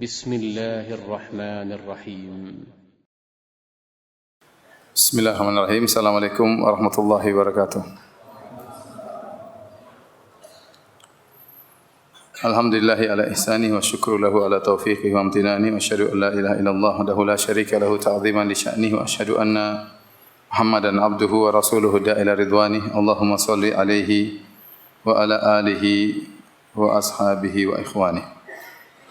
بسم الله الرحمن الرحيم بسم الله الرحمن الرحيم. Assalamualaikum warahmatullahi wabarakatuh. Alhamdulillahi ala ihsanihi wa syukru lahu ala taufiqihi wa amtinani wa asyhadu an la ilaha illallah wahdahu la syarika lahu ta'ziman li sya'nihi wa asyhadu anna Muhammadan abduhu wa rasuluhu da'ila ridwani. Allahumma salli alaihi wa ala alihi wa ashabihi wa ikhwani.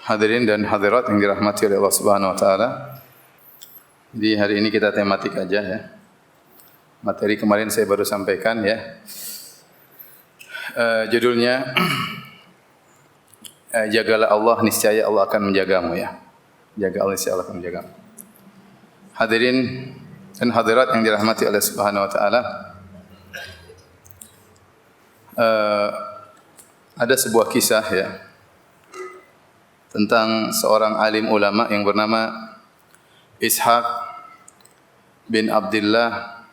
Hadirin dan hadirat yang dirahmati oleh Allah Subhanahu wa taala. Jadi hari ini kita tematik aja ya. Materi kemarin saya baru sampaikan ya. Judulnya jagalah Allah, niscaya Allah akan menjagamu ya. Jaga Allah, niscaya Allah akan menjagamu. Hadirin dan hadirat yang dirahmati oleh Subhanahu wa taala. Ada sebuah kisah ya tentang seorang alim ulama yang bernama Ishaq bin Abdullah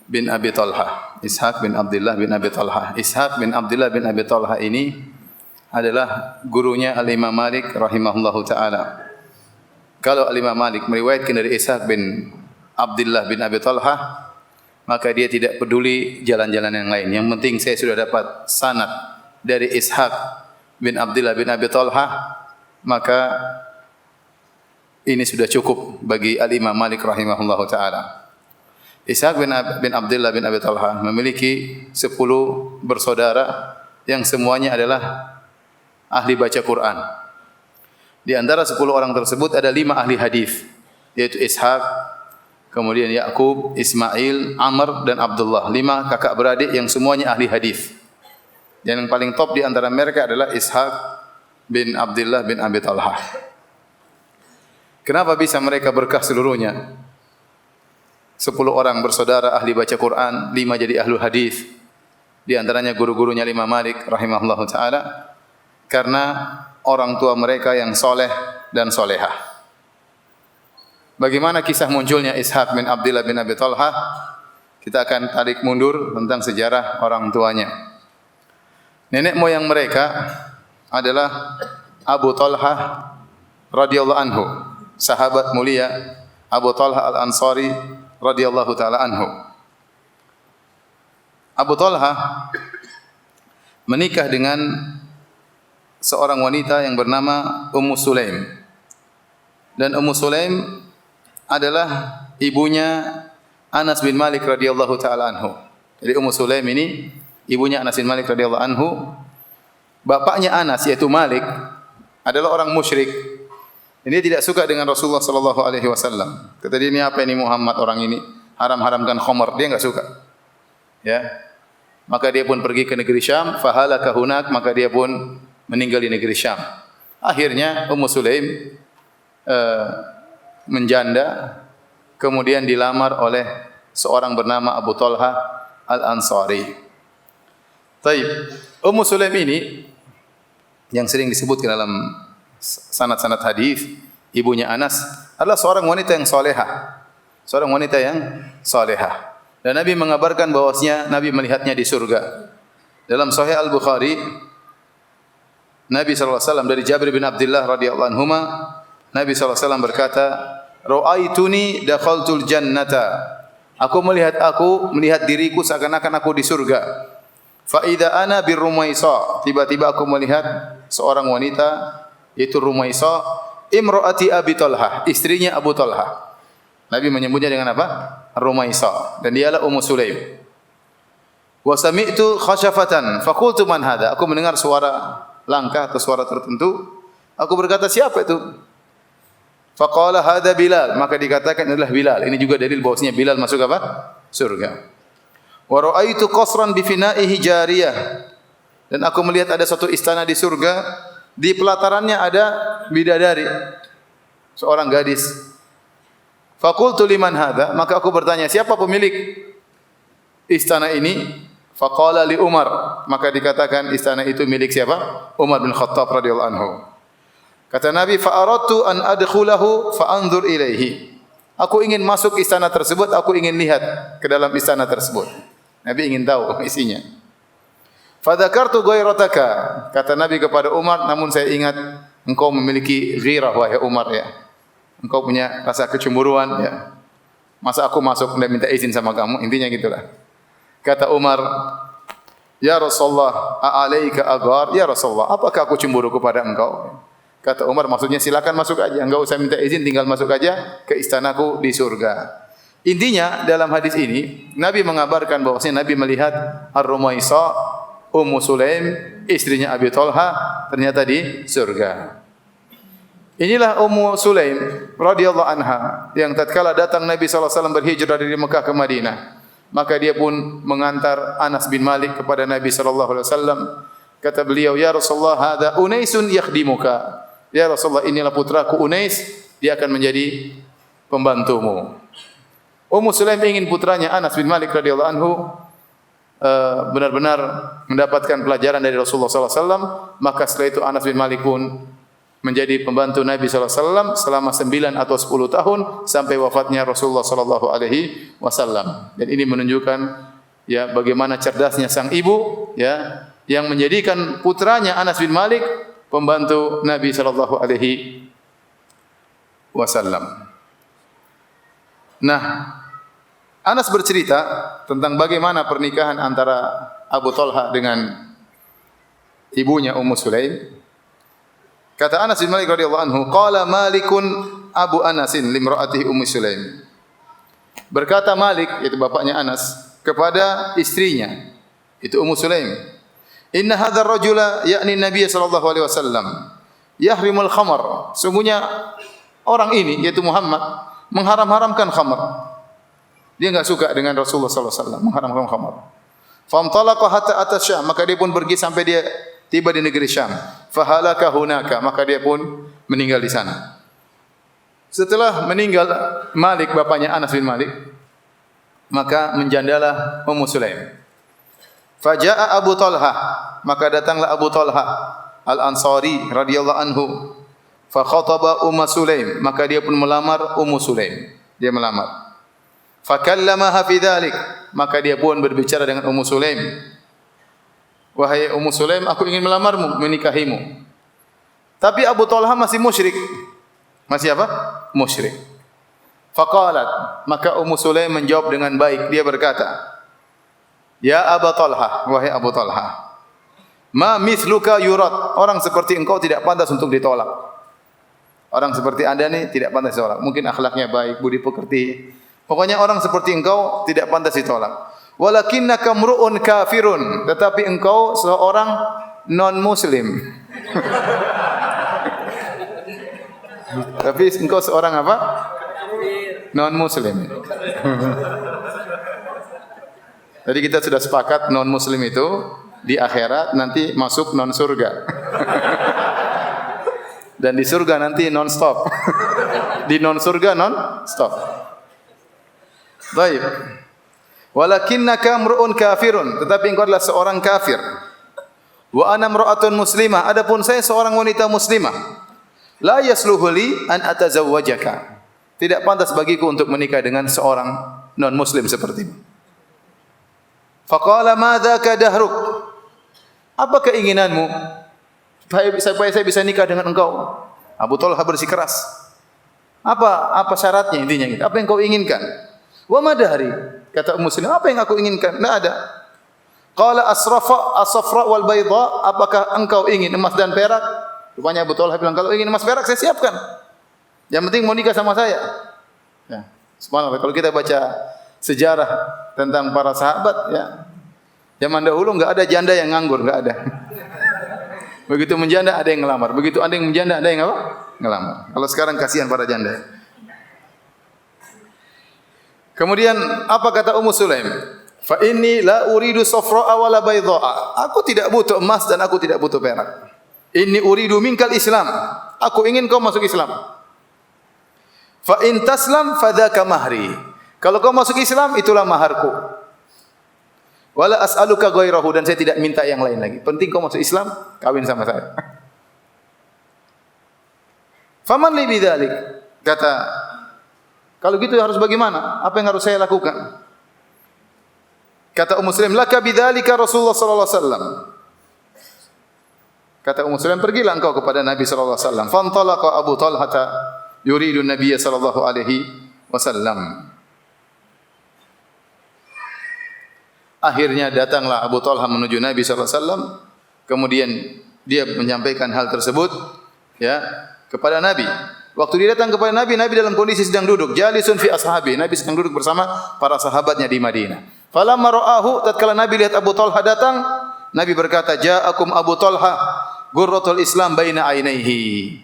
bin Abi Talha. Ishaq bin Abdullah bin Abi Talha. Ishaq bin Abdullah bin Abi Talha ini adalah gurunya Al-Imam Malik rahimahullahu taala. Kalau Al-Imam Malik meriwayatkan dari Ishaq bin Abdullah bin Abi Talha, maka dia tidak peduli jalan-jalan yang lain. Yang penting saya sudah dapat sanad dari Ishaq bin Abdullah bin Abi Talha, maka ini sudah cukup bagi Al-Imam Malik rahimahullahu taala. Ishaq bin Abdullah bin Abi Talha memiliki 10 bersaudara yang semuanya adalah ahli baca Quran. Di antara 10 orang tersebut ada 5 ahli hadis, yaitu Ishaq, kemudian Yaqub, Ismail, Amr dan Abdullah. 5 kakak beradik yang semuanya ahli hadis. Dan yang paling top di antara mereka adalah Ishaq bin Abdullah bin Abi Talha. Kenapa bisa mereka berkah seluruhnya? 10 orang bersaudara ahli baca Quran, 5 jadi ahli hadis. Di antaranya guru-gurunya Imam Malik rahimahullahu taala, karena orang tua mereka yang soleh dan solehah. Bagaimana kisah munculnya Ishaq bin Abdullah bin Abi Talha? Kita akan tarik mundur tentang sejarah orang tuanya. Nenek moyang mereka adalah Abu Talha radhiyallahu anhu, sahabat mulia Abu Talha Al-Ansari radhiyallahu taala anhu. Abu Talha menikah dengan seorang wanita yang bernama Ummu Sulaim. Dan Ummu Sulaim adalah ibunya Anas bin Malik radhiyallahu taala anhu. Jadi Ummu Sulaim ini ibunya Anas bin Malik radhiyallahu anhu. Bapaknya Anas yaitu Malik adalah orang musyrik. Ini tidak suka dengan Rasulullah sallallahu alaihi wasallam. Kata dia, ini apa ini Muhammad orang ini haram-haramkan khamar, dia enggak suka. Ya. Maka dia pun pergi ke negeri Syam, fahalaka hunak, maka dia pun meninggal di negeri Syam. Akhirnya Ummu Sulaim menjanda, kemudian dilamar oleh seorang bernama Abu Talha Al-Ansari. Taib. Ummu Sulaim ini yang sering disebutkan dalam sanad-sanad hadis, ibunya Anas, adalah seorang wanita yang salehah. Seorang wanita yang salehah. Dan Nabi mengabarkan bahwasanya Nabi melihatnya di surga. Dalam Sahih Al-Bukhari, Nabi sallallahu alaihi wasallam dari Jabir bin Abdullah radhiyallahu anhuma, Nabi sallallahu alaihi wasallam berkata, "Ra'aituni dakhaltul jannata." Aku melihat diriku seakan-akan aku di surga. Fa idza ana birrumaisa, tiba-tiba aku melihat seorang wanita yaitu Rumaisa, imraati Abi Talha, istrinya Abu Talha. Nabi menyebutnya dengan apa? Rumaisa, dan dialah Ummu Sulaim. Wa sami'tu khashafatan, faqultu man hadha? Aku mendengar suara langkah atau suara tertentu. Aku berkata, siapa itu? Faqala hadha Bilal, maka dikatakan adalah Bilal. Ini juga dalil bahwasanya Bilal masuk apa? Surga. Wa ra'aitu qasran bi fina'ihi jariyah. Dan aku melihat ada suatu istana di surga, di pelatarannya ada bidadari, seorang gadis. Faqultu liman hadha, maka aku bertanya, siapa pemilik istana ini? Faqala li Umar, maka dikatakan istana itu milik siapa? Umar bin Khattab radhiyallahu anhu. Kata Nabi, fa aradtu an adkhulahu fa anzur ilaihi. Aku ingin masuk istana tersebut, aku ingin lihat ke dalam istana tersebut. Nabi ingin tahu isinya. Fadzakartu ghairataka, kata Nabi kepada Umar, namun saya ingat engkau memiliki ghirah wahai Umar ya. Engkau punya rasa kecemburuan ya. Masa aku masuk dan minta izin sama kamu? Intinya gitulah. Kata Umar, "Ya Rasulullah, a'alaika aghar?" Ya Rasulullah, apakah aku cemburu kepada engkau? Kata Umar, maksudnya silakan masuk aja, enggak usah minta izin, tinggal masuk aja ke istanaku di surga. Intinya dalam hadis ini Nabi mengabarkan bahwasanya Nabi melihat Ar-Rumaisa Ummu Sulaim, istrinya Abi Thalha, ternyata di surga. Inilah Ummu Sulaim radhiyallahu anha yang tatkala datang Nabi sallallahu alaihi wasallam berhijrah dari Mekah ke Madinah, maka dia pun mengantar Anas bin Malik kepada Nabi sallallahu alaihi wasallam. Kata beliau, "Ya Rasulullah, hadza Unaisun yakhdimuka." Ya Rasulullah, inilah putraku Unais, dia akan menjadi pembantumu. Ummu Sulaim ingin putranya Anas bin Malik radhiyallahu anhu benar-benar mendapatkan pelajaran dari Rasulullah sallallahu alaihi wasallam, maka setelah itu Anas bin Malik pun menjadi pembantu Nabi sallallahu alaihi wasallam selama 9 atau 10 tahun sampai wafatnya Rasulullah sallallahu alaihi wasallam. Dan ini menunjukkan ya bagaimana cerdasnya sang ibu ya yang menjadikan putranya Anas bin Malik pembantu Nabi sallallahu alaihi wasallam. Nah, Anas bercerita tentang bagaimana pernikahan antara Abu Thalha dengan ibunya Ummu Sulaim. Kata Anas bin Malik radhiyallahu anhu, qala Malikun Abu Anasin limraatihi Ummu Sulaim. Berkata Malik, yaitu bapaknya Anas, kepada istrinya, itu Ummu Sulaim, "Inna hadzal rajula yakni Nabi sallallahu alaihi wasallam yahrimul khamar." Sungguhnya orang ini yaitu Muhammad mengharam-haramkan khamar. Dia enggak suka dengan Rasulullah sallallahu alaihi wasallam mengharamkan khamar. Famtalaqa hatta ata Syam, maka dia pun pergi sampai dia tiba di negeri Syam. Fahalaka hunaka, maka dia pun meninggal di sana. Setelah meninggal Malik, bapaknya Anas bin Malik, maka menjandalah Ummu Sulaim. Faja'a Abu Thalha, maka datanglah Abu Thalha Al-Ansari radhiyallahu anhu. Fa khataba Ummu Sulaim, maka dia pun melamar Ummu Sulaim. Dia melamar. Fa kallamaha fi dzalik, maka dia pun berbicara dengan Ummu Sulaim. "Wahai Ummu Sulaim, aku ingin melamarmu, menikahimu." Tapi Abu Thalha masih musyrik. Masih apa? Musyrik. Faqalat, maka Ummu Sulaim menjawab dengan baik. Dia berkata, "Ya Abu Thalha, wahai Abu Thalha, ma mithluka yurad." Orang seperti engkau tidak pantas untuk ditolak. Orang seperti Anda ni tidak pantas ditolak. Mungkin akhlaknya baik, budi pekerti. Pokoknya orang seperti engkau tidak pantas ditolak. Walakinnaka mru'un kafirun, tetapi engkau seorang non muslim. Tapi engkau seorang apa? Non muslim. Jadi kita sudah sepakat non muslim itu di akhirat nanti masuk non surga. Dan di surga nanti non stop. Di non surga non stop. Baik. Walakinnaka mru'un kafirun, tetapi engkau adalah seorang kafir. Wa ana mra'atun muslimah, adapun saya seorang wanita muslimah. La yasluhu li an atazawwajaka. Tidak pantas bagiku untuk menikah dengan seorang non muslim sepertimu. Faqala ma dzaka dahruk? Apa keinginanmu supaya saya bisa nikah dengan engkau? Abu Thalha bersikeras. Apa syaratnya intinya gitu? Apa yang kau inginkan? Wa ma dahri? Kata Ummu Sulaim, apa yang aku inginkan? Tidak ada. Qala as-safra wal bayda, apakah engkau ingin emas dan perak? Rupanya Abu Thalha bilang, kalau ingin emas perak saya siapkan. Yang penting mau nikah sama saya. Ya. Subhanallah, kalau kita baca sejarah tentang para sahabat ya, zaman dahulu enggak ada janda yang nganggur, enggak ada. Begitu menjanda ada yang ngelamar, begitu ada yang menjanda ada yang apa? Ngelamar. Kalau sekarang kasihan para janda. Kemudian apa kata Ummu Sulaim? Fa inni la uridu safra'a wala bayda'a. Aku tidak butuh emas dan aku tidak butuh perak. Inni uridu minkal Islam. Aku ingin kau masuk Islam. Fa in taslam fadzaka mahri. Kalau kau masuk Islam itulah maharku. Wala as'aluka ghairahu, dan saya tidak minta yang lain lagi. Penting kau masuk Islam, kawin sama saya. Faman li bidzalik? Kata, kalau gitu harus bagaimana? Apa yang harus saya lakukan? Kata Ummu Sulaim, laka bidzalika Rasulullah sallallahu alaihi wasallam. Kata Ummu Sulaim, pergilah engkau kepada Nabi sallallahu alaihi wasallam. Fantalaqa Abu Talha yuridu Nabiy sallallahu alaihi wasallam. Akhirnya datanglah Abu Talha menuju Nabi sallallahu alaihi wasallam. Kemudian dia menyampaikan hal tersebut ya kepada Nabi. Waktu dia datang kepada Nabi, Nabi dalam kondisi sedang duduk, jalisun fi ashabi. Nabi sedang duduk bersama para sahabatnya di Madinah. Falamma ra'ahu, tatkala Nabi lihat Abu Talha datang, Nabi berkata, "Ja'akum Abu Talha, ghurratul Islam baina ainaihi."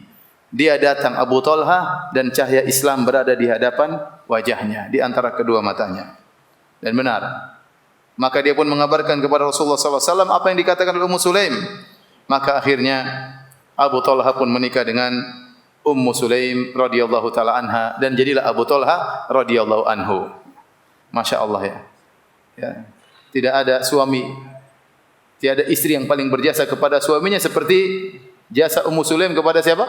Dia datang Abu Talha dan cahaya Islam berada di hadapan wajahnya, di antara kedua matanya. Dan benar. Maka dia pun mengabarkan kepada Rasulullah sallallahu alaihi wasallam apa yang dikatakan oleh Ummu Sulaim. Maka akhirnya Abu Talha pun menikah dengan Ummu Sulaim radhiyallahu taala anha dan jadilah Abu Talha radhiyallahu anhu. Masya Allah ya. Ya. Tidak ada suami, tiada istri yang paling berjasa kepada suaminya seperti jasa Ummu Sulaim kepada siapa?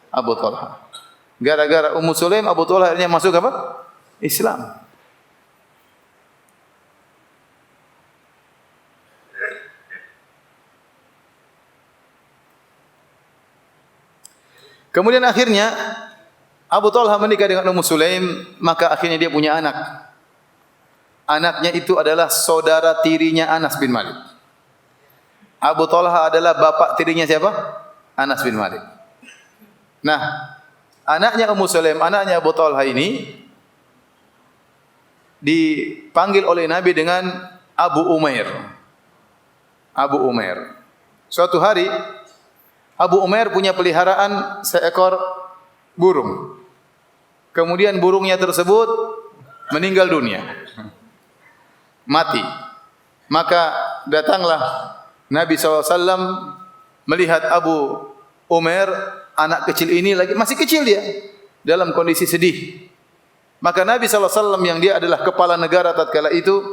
Abu Talha. Gara-gara Ummu Sulaim, Abu Talha akhirnya masuk apa? Islam. Kemudian akhirnya Abu Talha menikah dengan Ummu Sulaim, maka akhirnya dia punya anak. Anaknya itu adalah saudara tirinya Anas bin Malik. Abu Talha adalah bapak tirinya siapa? Anas bin Malik. Nah, anaknya Ummu Sulaim, anaknya Abu Talha ini dipanggil oleh Nabi dengan Abu Umair. Abu Umair. Suatu hari Abu Umair punya peliharaan seekor burung. Kemudian burungnya tersebut meninggal dunia. Mati. Maka datanglah Nabi SAW melihat Abu Umair, anak kecil ini lagi masih kecil dia, dalam kondisi sedih. Maka Nabi SAW yang dia adalah kepala negara tatkala itu,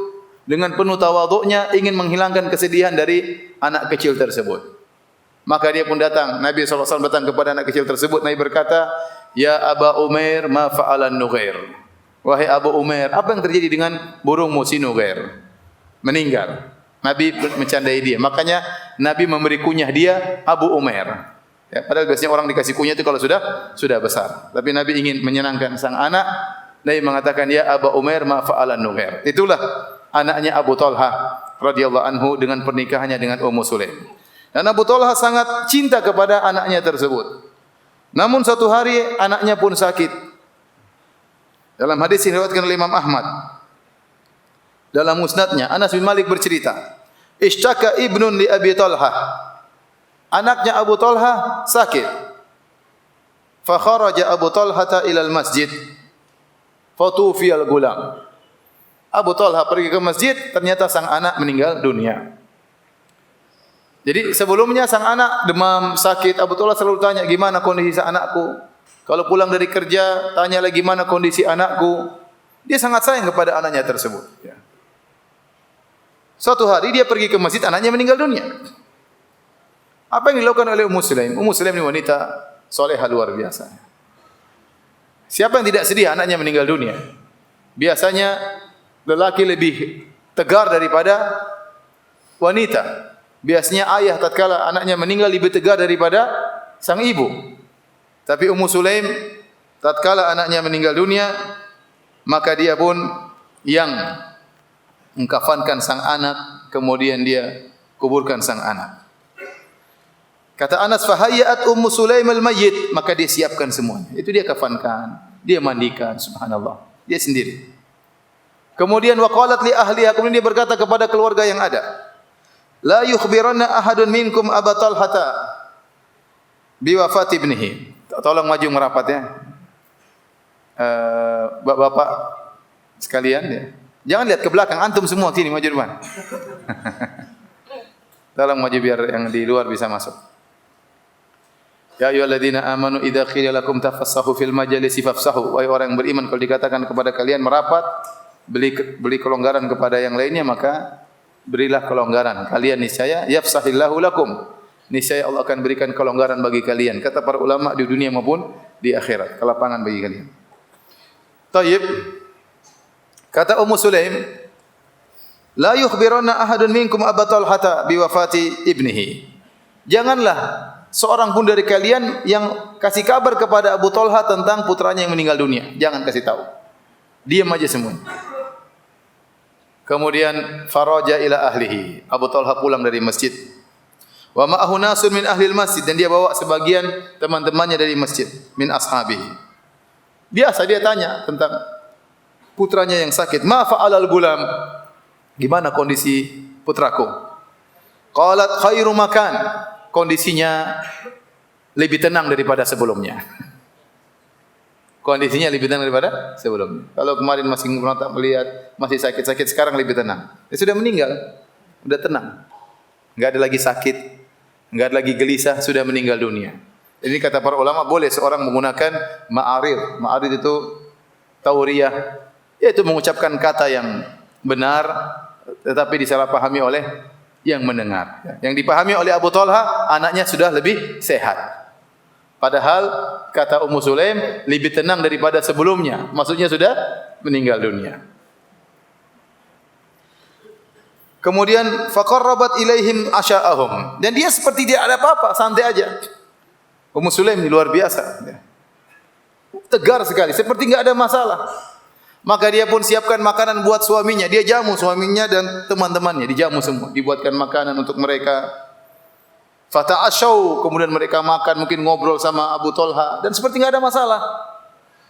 dengan penuh tawadhu'nya ingin menghilangkan kesedihan dari anak kecil tersebut. Maka dia pun datang, Nabi SAW datang kepada anak kecil tersebut. Nabi berkata, "Ya Aba Umair, ma fa'alan Nughair." Wahai Abu Umair, apa yang terjadi dengan burungmu si Nughair? Meninggal. Nabi mencandai dia. Makanya Nabi memberi kunyah dia Abu Umair. Ya, padahal biasanya orang dikasih kunyah itu kalau sudah besar. Tapi Nabi ingin menyenangkan sang anak. Nabi mengatakan, "Ya Aba Umair, ma fa'alan Nughair." Itulah anaknya Abu Talha radhiyallahu anhu dengan pernikahannya dengan Ummu Sulaim. Dan Abu Talha sangat cinta kepada anaknya tersebut. Namun satu hari anaknya pun sakit. Dalam hadis yang diriwayatkan oleh Imam Ahmad, dalam musnadnya, Anas bin Malik bercerita, "Ishtaka ibnun li Abi Talha." Anaknya Abu Talha sakit. Fa kharaja Abu Talha ila al-masjid. Fatufiya al-gulam. Abu Talha pergi ke masjid, ternyata sang anak meninggal dunia. Jadi sebelumnya sang anak demam, sakit. Abu Talha selalu tanya, "Gimana kondisi anakku?" Kalau pulang dari kerja, tanya lagi, "Gimana kondisi anakku?" Dia sangat sayang kepada anaknya tersebut. Ya. Suatu hari dia pergi ke masjid, anaknya meninggal dunia. Apa yang dilakukan oleh Ummu Sulaim? Ummu Sulaim ini wanita solehah luar biasa. Siapa yang tidak sedih anaknya meninggal dunia? Biasanya lelaki lebih tegar daripada wanita. Biasanya ayah tatkala anaknya meninggal lebih tegar daripada sang ibu. Tapi Ummu Sulaim tatkala anaknya meninggal dunia, maka dia pun yang mengkafankan sang anak, kemudian dia kuburkan sang anak. Kata Anas, "Fahayyat Ummu Sulaim al-mayyit," maka dia siapkan semuanya. Itu dia kafankan, dia mandikan, subhanallah. Dia sendiri. Kemudian waqalat li ahliha, kemudian dia berkata kepada keluarga yang ada, "La yukhbiranna ahadun minkum Aba Talhata bi wafati ibnihi." Tolong maju merapat ya. Bapak sekalian ya. Jangan lihat ke belakang, antum semua sini maju depan. Tolong maju biar yang di luar bisa masuk. Ya ayyuhalladzina amanu idza qila lakum tafassahu fil majalisi fafsahu. Wahai orang yang beriman, kalau dikatakan kepada kalian merapat, beri kelonggaran kepada yang lainnya, maka berilah kelonggaran. Kalian niscaya yafsahillahu lakum. Niscaya Allah akan berikan kelonggaran bagi kalian. Kata para ulama di dunia maupun di akhirat, kelapangan bagi kalian. Tayyib. Kata Ummu Sulaim, "La yukhbiranna ahadun minkum Aba Talhata bi wafati ibnihi." Janganlah seorang pun dari kalian yang kasih kabar kepada Abu Talha tentang putranya yang meninggal dunia. Jangan kasih tahu. Diam aja semua. Kemudian faraja ila ahlihi. Abu Talha pulang dari masjid. Wa ma'ahu nasun min ahlil masjid, dan dia bawa sebagian teman-temannya dari masjid, min ashabihi. Biasa dia tanya tentang putranya yang sakit. Ma fa'alal gulam? Gimana kondisi putraku? Qalat khairu makan. Kondisinya lebih tenang daripada sebelumnya. Kondisinya lebih tenang daripada sebelumnya. Kalau kemarin masih melihat, masih sakit-sakit, sekarang lebih tenang. Dia sudah meninggal, sudah tenang. Enggak ada lagi sakit, enggak ada lagi gelisah, sudah meninggal dunia. Ini kata para ulama, boleh seorang menggunakan ma'arid. Ma'arid itu tauriyah, yaitu mengucapkan kata yang benar tetapi disalahpahami oleh yang mendengar. Yang dipahami oleh Abu Talha, anaknya sudah lebih sehat. Padahal kata Ummu Sulaim lebih tenang daripada sebelumnya. Maksudnya sudah meninggal dunia. Kemudian faqarrabat ilaihim asya'ahum. Dan dia seperti tidak ada apa-apa, santai aja. Ummu Sulaim ini luar biasa. Tegar sekali, seperti enggak ada masalah. Maka dia pun siapkan makanan buat suaminya. Dia jamu suaminya dan teman-temannya, dijamu semua, dibuatkan makanan untuk mereka. Fata'asyaw, kemudian mereka makan, mungkin ngobrol sama Abu Talha dan seperti enggak ada masalah.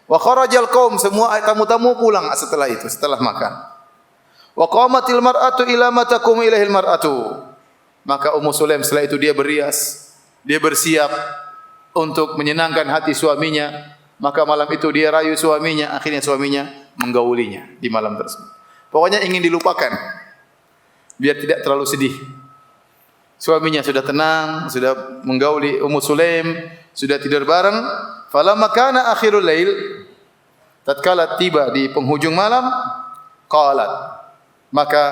Wa kharajal qaum, semua tamu-tamu pulang setelah itu, setelah makan. Wa qamatil mar'atu ila ma taqumu ilaihil mar'atu. Maka Ummu Sulaim setelah itu dia berias, dia bersiap untuk menyenangkan hati suaminya. Maka malam itu dia rayu suaminya, akhirnya suaminya menggaulinya di malam tersebut. Pokoknya ingin dilupakan biar tidak terlalu sedih. Suaminya sudah tenang, sudah menggauli Ummu Sulaim, sudah tidur bareng. Falamma kana akhirul lail, tatkala tiba di penghujung malam, qalat, maka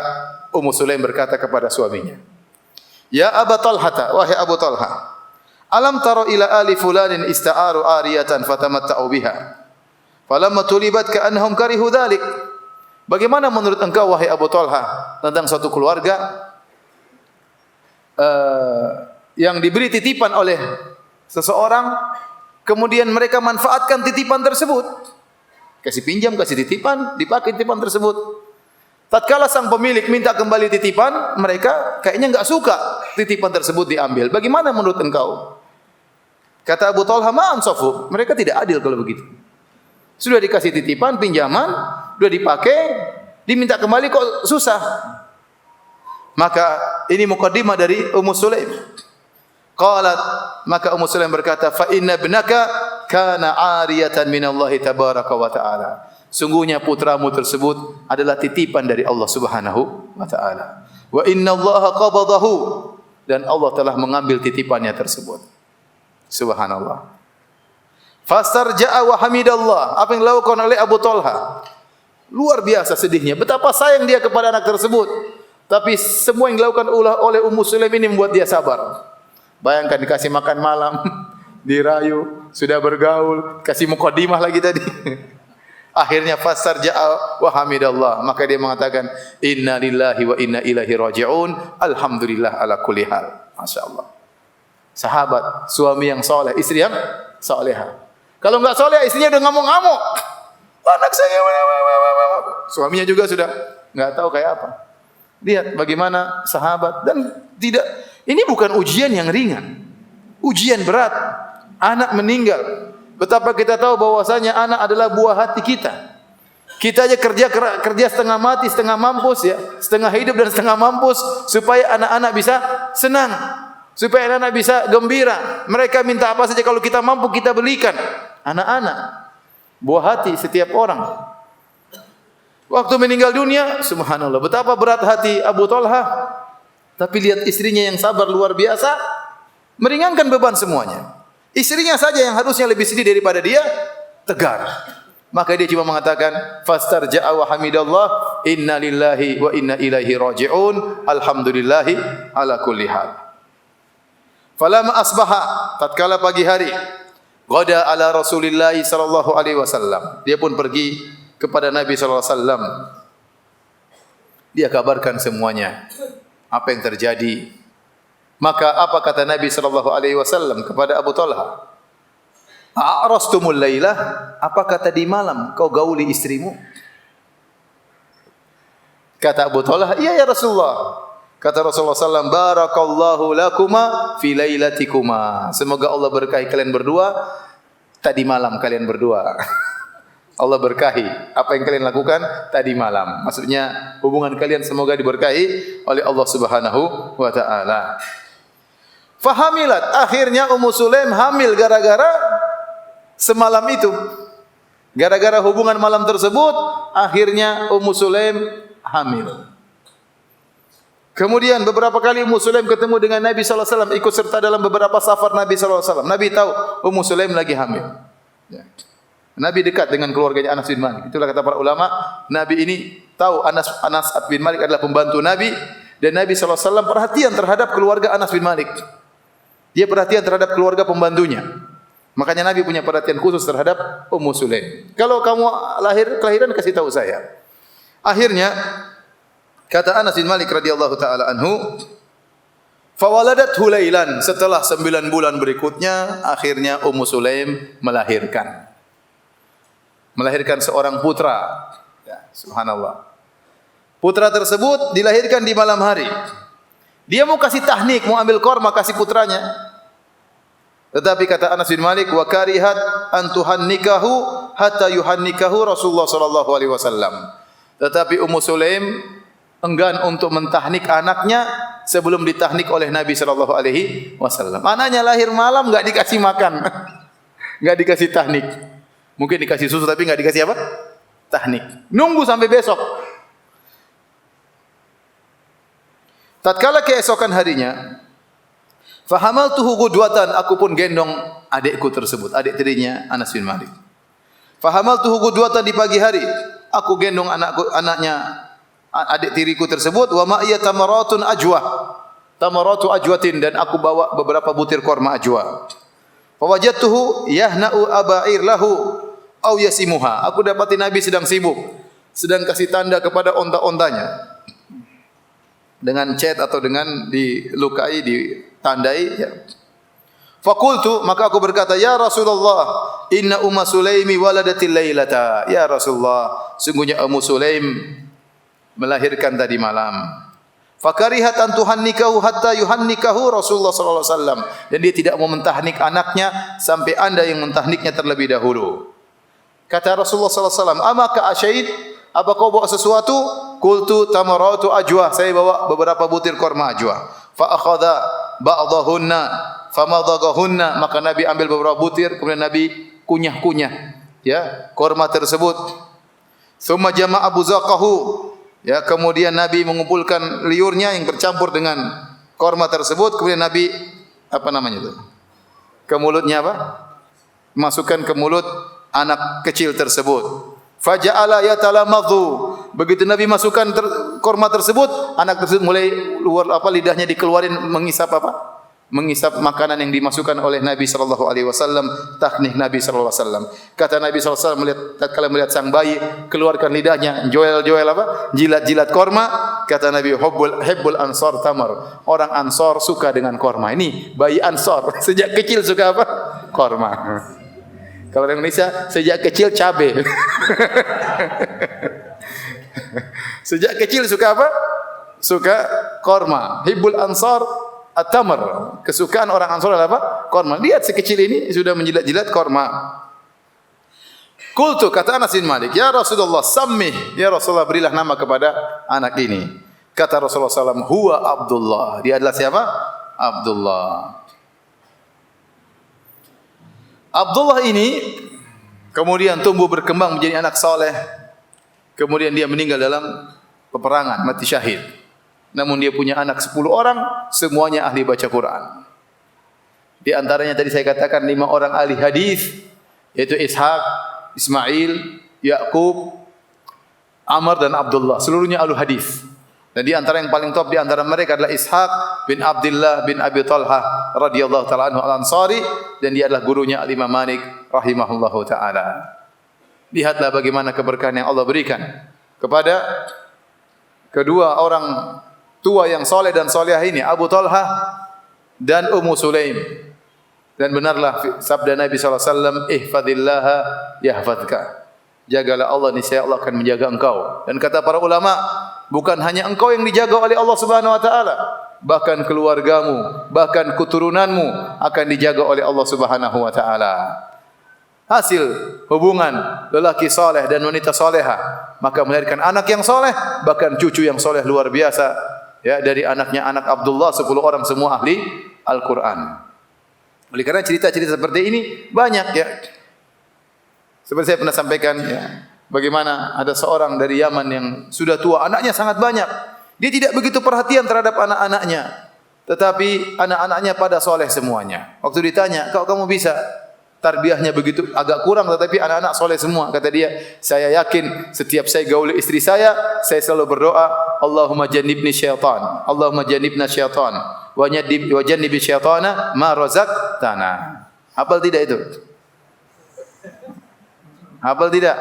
Ummu Sulaim berkata kepada suaminya, "Ya Aba Talha, wahai Abu Talha, alam tara ila ali fulanin ista'aru ariyatan fatamatta'u biha. Falamma tulibat ka'annahum karihu dhalik." Bagaimana menurut engkau wahai Abu Talha tentang suatu keluarga yang diberi titipan oleh seseorang, kemudian mereka manfaatkan titipan tersebut. Kasih pinjam, kasih titipan, dipakai titipan tersebut. Tatkala sang pemilik minta kembali titipan, mereka kayaknya enggak suka titipan tersebut diambil. Bagaimana menurut engkau? Kata Abu Talha, ma ansafu, mereka tidak adil kalau begitu. Sudah dikasih titipan, pinjaman, sudah dipakai, diminta kembali kok susah. Maka ini mukaddimah dari Ummu Sulaim. Qalat, maka Ummu Sulaim berkata, fa inna ibnaka kana 'ariyatan minallahi tabaraka wa ta'ala. Sungguhnya putramu tersebut adalah titipan dari Allah Subhanahu wa taala. Wa innallaha qabadahu, dan Allah telah mengambil titipannya tersebut. Subhanallah. Fastarja'a wa hamidallah. Apa yang dilakukan oleh Abu Talha? Luar biasa sedihnya. Betapa sayang dia kepada anak tersebut. Tapi semua yang dilakukan oleh Ummu Sulaim ini membuat dia sabar. Bayangkan dikasih makan malam, dirayu, sudah bergaul, kasih mukaddimah lagi tadi. Akhirnya fastarja'a wa hamidallah. Maka dia mengatakan, inna lillahi wa inna ilaihi raji'un. Alhamdulillah ala kulli hal. Masyaallah. Sahabat, suami yang soleh, istri yang soleha. Kalau enggak soleh, istrinya udah ngamuk-ngamuk. Anak saya, suaminya juga sudah enggak tahu kayak apa. Lihat bagaimana sahabat, dan tidak, ini bukan ujian yang ringan. Ujian berat. Anak meninggal. Betapa kita tahu bahwasanya anak adalah buah hati kita. Kita aja kerja setengah mati, setengah mampus ya, setengah hidup dan setengah mampus supaya anak-anak bisa senang. Supaya anak-anak bisa gembira. Mereka minta apa saja, kalau kita mampu kita belikan. Anak-anak, buah hati setiap orang. Waktu meninggal dunia, subhanallah, betapa berat hati Abu Talha. Tapi lihat istrinya yang sabar luar biasa, meringankan beban semuanya. Istrinya saja yang harusnya lebih sedih daripada dia, tegar. Maka dia cuma mengatakan, fastarja'a wa hamidallah, inna lillahi wa inna ilaihi raji'un, alhamdulillahi ala kulli hal. Falamma asbaha, tatkala pagi hari, ghada ala Rasulillah sallallahu alaihi wasallam. Dia pun pergi kepada Nabi sallallahu alaihi wasallam. Dia kabarkan semuanya, apa yang terjadi. Maka apa kata Nabi sallallahu alaihi wasallam kepada Abu Talha? A'rastumul lailah? Apakah tadi malam kau gauli istrimu? Kata Abu Talha, iya ya Rasulullah. Kata Rasulullah sallallahu barakallahu lakuma fi lailatikuma. Semoga Allah berkahi kalian berdua tadi malam kalian berdua. Allah berkahi apa yang kalian lakukan tadi malam. Maksudnya hubungan kalian semoga diberkahi oleh Allah Subhanahu wa taala. Fahamilat, akhirnya Ummu Sulaim hamil gara-gara semalam itu. Gara-gara hubungan malam tersebut, akhirnya Ummu Sulaim hamil. Kemudian beberapa kali Ummu Sulaim ketemu dengan Nabi sallallahu alaihi wasallam, ikut serta dalam beberapa safar Nabi sallallahu alaihi wasallam. Nabi tahu Ummu Sulaim lagi hamil. Ya. Nabi dekat dengan keluarganya Anas bin Malik. Itulah kata para ulama, Nabi ini tahu Anas bin Malik adalah pembantu Nabi dan Nabi sallallahu alaihi wasallam perhatian terhadap keluarga Anas bin Malik. Dia perhatian terhadap keluarga pembantunya. Makanya Nabi punya perhatian khusus terhadap Ummu Sulaim. Kalau kamu kelahiran kasih tahu saya. Akhirnya kata Anas bin Malik radhiyallahu taala anhu, fawaladat hulailan, setelah 9 bulan berikutnya akhirnya Ummu Sulaim melahirkan seorang putra. Ya, subhanallah. Putra tersebut dilahirkan di malam hari. Dia mau kasih tahnik, mau ambil korma kasih putranya. Tetapi kata Anas bin Malik, wa karihat an tuhannikahu hatta yuhannikahu Rasulullah sallallahu alaihi wasallam. Tetapi Ummu Sulaim enggan untuk mentahnik anaknya sebelum ditahnik oleh Nabi sallallahu alaihi wasallam. Anaknya lahir malam enggak dikasih makan. Enggak dikasih tahnik. Mungkin dikasih susu tapi enggak dikasih apa? Tahnik. Nunggu sampai besok. Tatkala keesokan harinya, fahamaltuhu qudwatan, aku pun gendong adikku tersebut, adik tirinya Anas bin Malik. Fahamaltuhu qudwatan, di pagi hari, aku gendong anaknya adik tiriku tersebut, wa ma'iya tamaratun ajwa, tamaratu ajwatin, dan aku bawa beberapa butir korma ajwa. Fawajadtuhu yahna'u aba'ir lahu au yasimuha. Aku dapati Nabi sedang sibuk, sedang kasih tanda kepada onta-ontanya. Dengan cat atau dengan dilukai, ditandai. Ya. Fakultu, maka aku berkata, ya Rasulullah, inna Ummu Sulaimi waladatil lailata. Ya Rasulullah, sungguhnya Ummu Sulaim melahirkan tadi malam. Fakarihat an tuhannikahu hatta yuhannikahu Rasulullah sallallahu alaihi wasallam. Dan dia tidak mau mentahnik anaknya sampai Anda yang mentahniknya terlebih dahulu. Kata Rasulullah sallallahu alaihi wasallam, amaka asyid? Apa kau bawa sesuatu? Qultu tamaratu ajwa, saya bawa beberapa butir korma ajwa. Fa akhadha ba'dahunna famadagahunna, maka Nabi ambil beberapa butir, kemudian Nabi kunyah-kunyah ya korma tersebut. Tsumma jama'a buzaqahu, ya, kemudian Nabi mengumpulkan liurnya yang bercampur dengan korma tersebut, kemudian Nabi apa namanya itu? Ke mulutnya apa? Masukkan ke mulut anak kecil tersebut. Faja'ala yatalamadhu. Begitu Nabi masukkan korma tersebut, anak tersebut mulai lidahnya dikeluarin mengisap apa? Mengisap makanan yang dimasukkan oleh Nabi sallallahu alaihi wasallam, tahnik Nabi sallallahu alaihi wasallam. Kata Nabi sallallahu alaihi wasallam tatkala melihat sang bayi keluarkan lidahnya, joel-joel apa? Jilat-jilat korma. Kata Nabi, hubbul ansar tamar. Orang Ansor suka dengan korma. Ini bayi Ansor sejak kecil suka apa? Korma. Kalau di Indonesia sejak kecil cabe. Sejak kecil suka apa? Suka korma. Hibbul ansar at-tamr. Kesukaan orang Ansor adalah apa? Korma. Lihat sekecil ini sudah menjilat-jilat korma. Qultu, kata Anas bin Malik, ya Rasulullah sammih, ya Rasulullah berilah nama kepada anak ini. Kata Rasulullah SAW, huwa Abdullah. Dia adalah siapa? Abdullah. Abdullah ini kemudian tumbuh berkembang menjadi anak soleh. Kemudian dia meninggal dalam peperangan, mati syahid. Namun dia punya anak 10 orang, semuanya ahli baca Quran. Di antaranya tadi saya katakan 5 orang ahli hadis, yaitu Ishaq, Ismail, Yaqub, Amr dan Abdullah. Seluruhnya ahli hadis. Dan di antara yang paling top di antara mereka adalah Ishaq bin Abdullah bin Abi Talha radhiyallahu taala anhu al-Ansari, dan dia adalah gurunya Al-Imam Malik rahimahullahu taala. Lihatlah bagaimana keberkahan yang Allah berikan kepada kedua orang tua yang soleh dan solehah ini, Abu Talha dan Ummu Sulaim. Dan benarlah sabda Nabi SAW, ihfadillaha yahfadka. Jagalah Allah, niscaya Allah akan menjaga engkau. Dan kata para ulama, bukan hanya engkau yang dijaga oleh Allah Subhanahu wa taala, bahkan keluargamu, bahkan keturunanmu akan dijaga oleh Allah Subhanahu wa taala. Hasil hubungan lelaki saleh dan wanita saleha, maka melahirkan anak yang saleh, bahkan cucu yang saleh luar biasa. Ya, dari anaknya anak Abdullah 10 orang semua ahli Al-Qur'an. Oleh karena cerita-cerita seperti ini banyak ya. Seperti saya pernah sampaikan ya, bagaimana ada seorang dari Yaman yang sudah tua, anaknya sangat banyak. Dia tidak begitu perhatian terhadap anak-anaknya. Tetapi anak-anaknya pada soleh semuanya. Waktu ditanya, kamu bisa? Tarbiyahnya begitu agak kurang, tetapi anak-anak soleh semua. Kata dia, saya yakin setiap saya gaul istri saya selalu berdoa, Allahumma jannibni syaitan, Allahumma jannibna syaitan, wa jannibi syaitana ma razaqtana. Hafal tidak itu? Hafal tidak?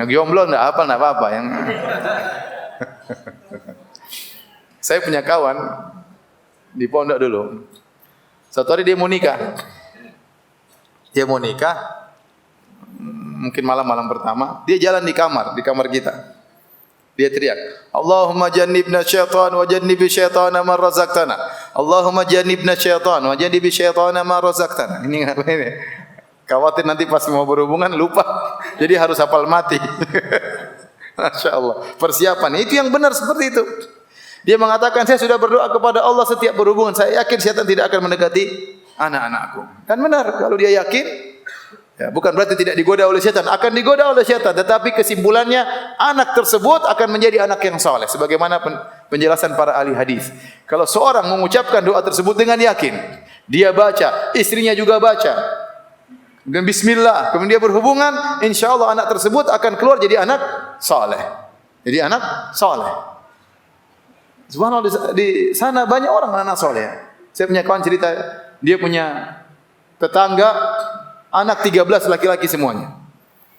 Yang jomblo enggak hafal, enggak apa-apa. Yang saya punya kawan di pondok dulu. Satu hari dia mau nikah. Dia mau nikah, mungkin malam-malam pertama, dia jalan di kamar kita. Dia teriak, Allahumma jannibna syaitan wa jannibi syaitana ma razaqtana. Allahumma jannibna syaitan wa jannibi syaitana ma razaqtana. Ini apa ini? Khawatir nanti pas mau berhubungan lupa. Jadi harus hafal mati. Masya Allah. Persiapan. Itu yang benar seperti itu. Dia mengatakan, saya sudah berdoa kepada Allah setiap berhubungan. Saya yakin syaitan tidak akan mendekati anak-anakku. Kan benar, kalau dia yakin, ya, bukan berarti tidak digoda oleh syaitan, akan digoda oleh syaitan, tetapi kesimpulannya anak tersebut akan menjadi anak yang saleh. Sebagaimana penjelasan para ahli hadis. Kalau seorang mengucapkan doa tersebut dengan yakin, dia baca, istrinya juga baca, dan bismillah, kemudian dia berhubungan, insyaallah anak tersebut akan keluar jadi anak saleh. Jadi anak saleh. Subhanallah, di sana banyak orang anak saleh. Saya punya kawan cerita, dia punya tetangga anak 13 laki-laki semuanya.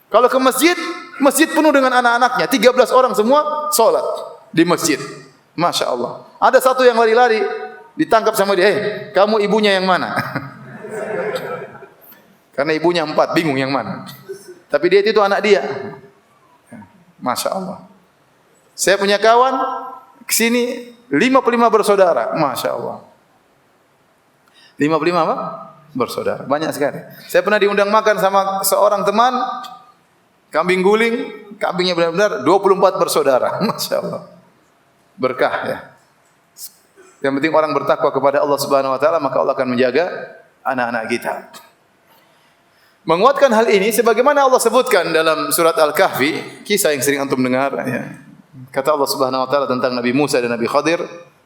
Kalau ke masjid, masjid penuh dengan anak-anaknya, 13 orang semua salat di masjid. Masya Allah. Ada satu yang lari-lari, ditangkap sama dia, kamu ibunya yang mana? Karena ibunya 4, bingung yang mana. Tapi dia itu anak dia. Masya Allah. Saya punya kawan, kesini 55 bersaudara. Masya Allah. 55 apa? Bersaudara. Banyak sekali. Saya pernah diundang makan sama seorang teman, kambing guling, kambingnya benar-benar 24 bersaudara. Masya Allah. Berkah ya. Yang penting orang bertakwa kepada Allah Subhanahu wa taala, maka Allah akan menjaga anak-anak kita. Menguatkan hal ini sebagaimana Allah sebutkan dalam surat Al-Kahfi, kisah yang sering antum dengar ya. Kata Allah Subhanahu wa taala tentang Nabi Musa dan Nabi Khadir,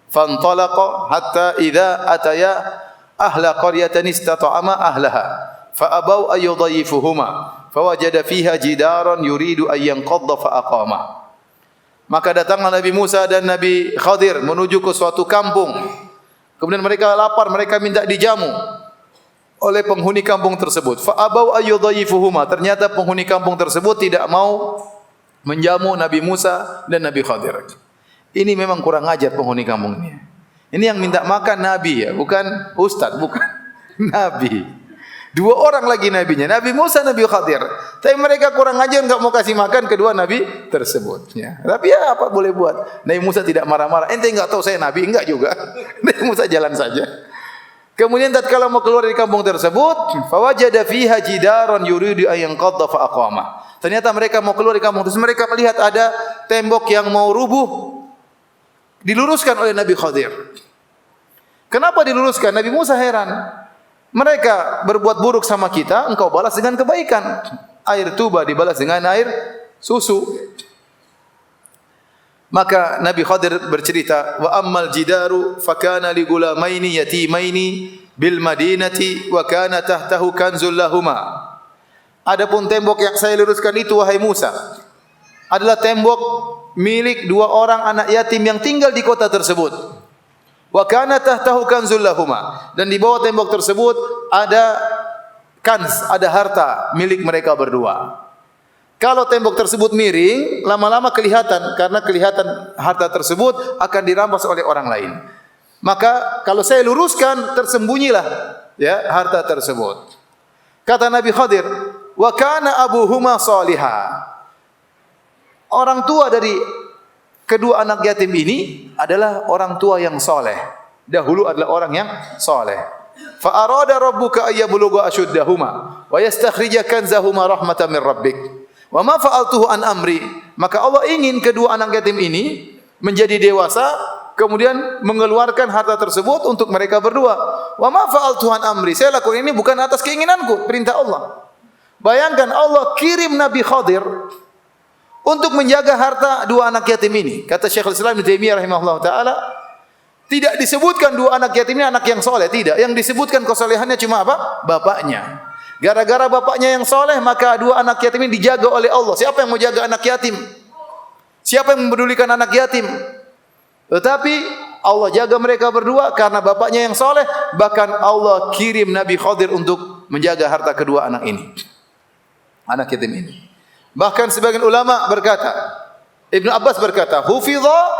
"Fantalaqa hatta idza ataya ahla qaryatan istata'ama ahlaha fa abau ay yudayyifuhuma fawajada fiha jidaran yuridu ay yanqadha fa aqama." Maka datanglah Nabi Musa dan Nabi Khadir menuju ke suatu kampung. Kemudian mereka lapar, mereka minta dijamu oleh penghuni kampung tersebut. Fa abau ay yudayyifuhuma. Ternyata penghuni kampung tersebut tidak mau menjamu Nabi Musa dan Nabi Khadir. Ini memang kurang ajar penghuni kampung ini. Ini yang minta makan Nabi ya, bukan Ustaz, bukan Nabi. 2 orang lagi nabinya, Nabi Musa, Nabi Khadir. Tapi mereka kurang ajar, enggak mau kasih makan kedua nabi tersebut. Ya. Tapi ya apa boleh buat? Nabi Musa tidak marah-marah. Ente enggak tahu saya nabi? Enggak juga. Nabi Musa jalan saja. Kemudian tatkala mau keluar dari kampung tersebut, fawajada fiha jidaran yuridu an yanqadha fa aqama. Ternyata mereka mau keluar dari kampung, terus mereka melihat ada tembok yang mau rubuh. Diluruskan oleh Nabi Khadir. Kenapa diluruskan? Nabi Musa heran. Mereka berbuat buruk sama kita, engkau balas dengan kebaikan. Air tuba dibalas dengan air susu. Maka Nabi Khadir bercerita, wa ammal jidaru fakana li gulamaini yatimaini bil madinati wa kana tahtahu kanzul lahuma. Adapun tembok yang saya luruskan itu wahai Musa adalah tembok milik 2 orang anak yatim yang tinggal di kota tersebut. Wa kana tahtahu kanzul lahuma, dan di bawah tembok tersebut ada kanz, ada harta milik mereka berdua. Kalau tembok tersebut miring, lama-lama kelihatan, karena kelihatan harta tersebut akan dirampas oleh orang lain. maka kalau saya luruskan tersembunyilah ya harta tersebut. Kata Nabi Khadir, wa kana abuhuma salihah. Orang tua dari kedua anak yatim ini adalah orang tua yang soleh. Dahulu adalah orang yang soleh. Fa arada rabbuka ayyabluga ashuddahuma wa yastakhrija kanzahuma rahmatan min rabbik. Wa ma fa'altuhu an amri. Maka Allah ingin kedua anak yatim ini menjadi dewasa, kemudian mengeluarkan harta tersebut untuk mereka berdua. Wa ma fa'altuhu an amri. Saya lakukan ini bukan atas keinginanku, perintah Allah. Bayangkan Allah kirim Nabi Khadir untuk menjaga harta dua anak yatim ini. Kata Syekhul Islam Ibnu Taimiyah rahimahullah taala, tidak disebutkan dua anak yatim ini anak yang soleh, tidak. Yang disebutkan kesolehannya cuma apa? Bapaknya. Gara-gara bapaknya yang soleh, maka dua anak yatim ini dijaga oleh Allah. Siapa yang mau jaga anak yatim? Siapa yang mempedulikan anak yatim? Tetapi Allah jaga mereka berdua karena bapaknya yang soleh. Bahkan Allah kirim Nabi Khadir untuk menjaga harta kedua anak ini, anak yatim ini. Bahkan sebagian ulama berkata, Ibnu Abbas berkata, hufidha